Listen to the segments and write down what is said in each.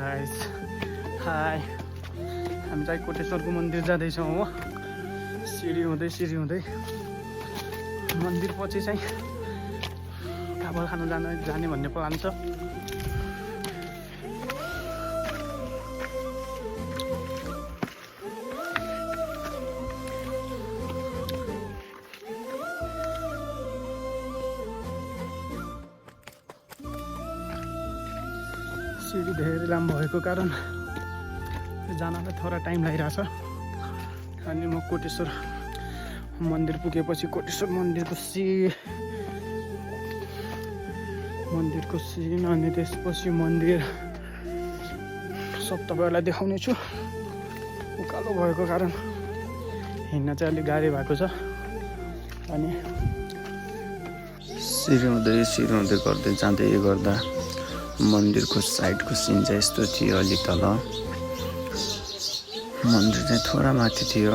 Guys high हामी चाहिँ कोटेश्वरको मन्दिर जाँदैछौँ हो। सिँढी हुँदै मन्दिर पछि चाहिँ काफल खान जाने भन्ने प्लान छ। सिँढी धेरै लामो भएको कारण जानलाई थोरै टाइम लागिरहेछ। अनि म कोटेश्वर मन्दिर पुगेपछि कोटेश्वर मन्दिरको सिन अनि त्यसपछि मन्दिर सब तपाईँहरूलाई देखाउने छु। उकालो भएको कारण हिँड्न चाहिँ अलिक गाह्रो भएको छ। अनि सिरुँदै गर्दै जाँदै गर्दा मन्दिरको साइडको सिन चाहिँ यस्तो थियो। अलि तल मन्दिर चाहिँ थोडा माथि थियो।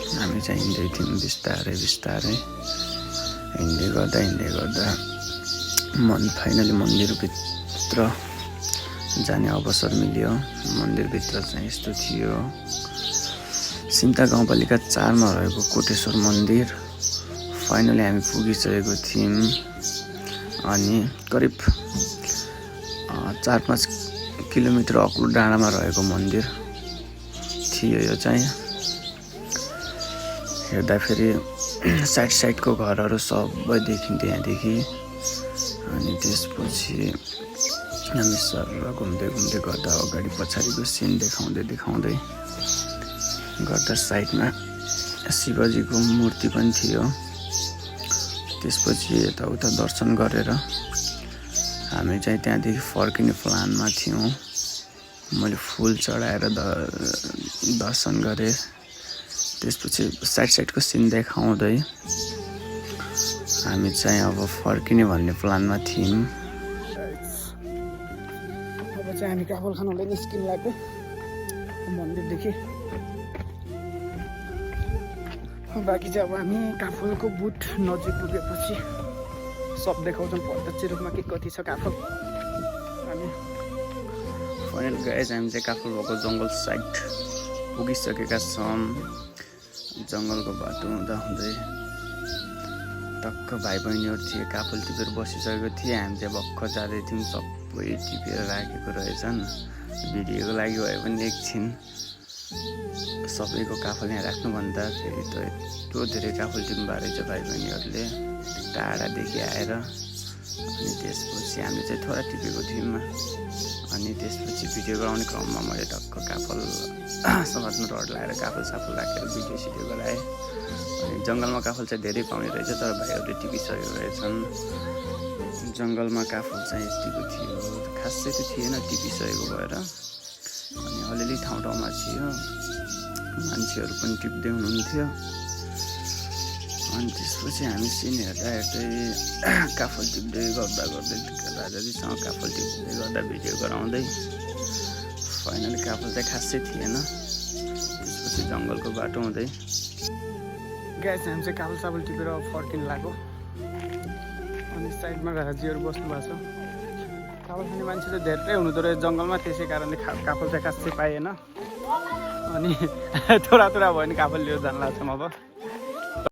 हामी चाहिँ हिँड्दै थियौँ बिस्तारै हिँड्दै गर्दा फाइनली मन्दिरभित्र जाने अवसर मिल्यो। मन्दिरभित्र चाहिँ यस्तो थियो। सिम्ता गाउँपालिका 4 मा रहेको कोटेश्वर मन्दिर फाइनली हामी पुगिसकेको थियौँ। अनि करिब 4-5 किलोमिटर अग्लो डाँडामा रहेको मन्दिर थियो। यो चाहिँ हेर्दाखेरि साइडको घरहरू सबै देखिन्थ्यो यहाँदेखि। अनि त्यसपछि हामी सर घुम्दै गर्दा अगाडि पछाडिको सिन देखाउँदै गर्दा साइडमा शिवजीको मूर्ति पनि थियो। त्यसपछि यताउता दर्शन गरेर हामी चाहिँ त्यहाँदेखि फर्किने प्लानमा थियौँ। मैले फुल चढाएर दर्शन गरेँ। त्यसपछि साइडको सिन देखाउँदै हामी चाहिँ अब फर्किने भन्ने प्लानमा थियौँ। अब चाहिँ हामी काफल खानलाई निस्किन लाग्यो मन्दिरदेखि। बाँकी चाहिँ अब हामी काफलको बुट नजिक पुगेपछि सब देखाउँछौँ प्रत्यक्ष रूपमा के कति छ काफल। अनि फाइनल गाइस हामी चाहिँ काफल भएको जङ्गल साइड पुगिसकेका छौँ। जङ्गलको बाटो हुँदै टक्क भाइ बहिनीहरू थिए काफल टिपेर बसिसकेको थिए। हामी चाहिँ भर्खर जाँदै थियौँ। सबै टिपेर राखेको रहेछन्। भिडियोको लागि भए पनि एकछिन सबैको काफल यहाँ राख्नुभन्दा फेरि त यत्रो धेरै काफल टिप्नु भएको रहेछ भाइ बहिनीहरूले टाढादेखि आएर। अनि त्यसपछि हामीले चाहिँ थोडा टिपेको थियौँ। अनि त्यसपछि भिडियो गराउने क्रममा मैले टक्क काफल समात्नु रड लगाएर काफल साफल राखेर भिडियो गराएँ। अनि जङ्गलमा काफल चाहिँ धेरै पाउने रहेछ तर भाइहरूले टिपिसकेको रहेछन्। जङ्गलमा काफल चाहिँ यतिको थियो, खासै त थिएन टिपिसकेको भएर। अनि अलिअलि ठाउँमा थियो, मान्छेहरू पनि टिप्दै हुनुहुन्थ्यो। अनि त्यसपछि हामी सिन हेर्दै काफल टिप्दै गर्दा राजाजीसँग काफल टिप्दै गर्दा भिडियो गराउँदै फाइनली काफल चाहिँ खासै थिएन। त्यसपछि जङ्गलको बाटो हुँदै गाइस हामी चाहिँ काफल साफल टिपेर फर्किन लाग्यो। अनि साइडमा राजाजीहरू बस्नु भएको छ। काफल खाने मान्छे चाहिँ धेरै हुनुहुँदो रहेछ जङ्गलमा, त्यसै कारणले काफल चाहिँ खासै पाइएन। अनि थोडा भयो भने काफल लिएर जान लाग्छौँ अब।